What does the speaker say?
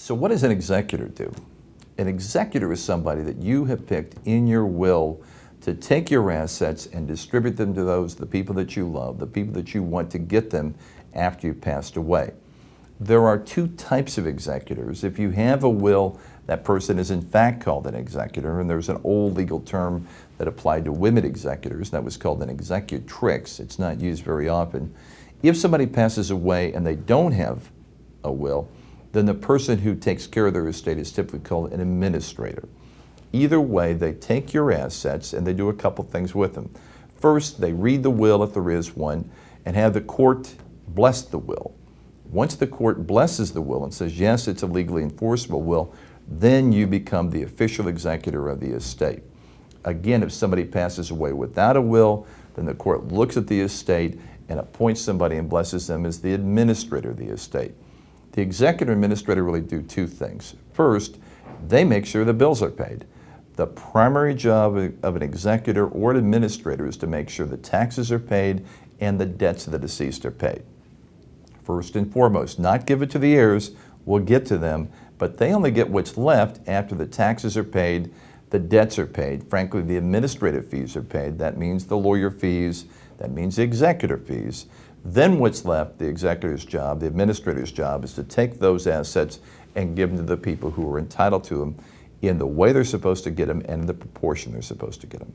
So what does an executor do? An executor is somebody that you have picked in your will to take your assets and distribute them to the people that you love, the people that you want to get them after you've passed away. There are two types of executors. If you have a will, that person is in fact called an executor, and there's an old legal term that applied to women executors that was called an executrix. It's not used very often. If somebody passes away and they don't have a will, then the person who takes care of their estate is typically called an administrator. Either way, they take your assets and they do a couple things with them. First, they read the will, if there is one, and have the court bless the will. Once the court blesses the will and says, yes, it's a legally enforceable will, then you become the official executor of the estate. Again, if somebody passes away without a will, then the court looks at the estate and appoints somebody and blesses them as the administrator of the estate. The executor and administrator really do two things. First, they make sure the bills are paid. The primary job of an executor or an administrator is to make sure the taxes are paid and the debts of the deceased are paid. First and foremost, not give it to the heirs, we'll get to them, but they only get what's left after the taxes are paid, the debts are paid, frankly the administrative fees are paid, that means the lawyer fees, that means the executor fees. Then what's left, the executor's job, the administrator's job, is to take those assets and give them to the people who are entitled to them in the way they're supposed to get them and in the proportion they're supposed to get them.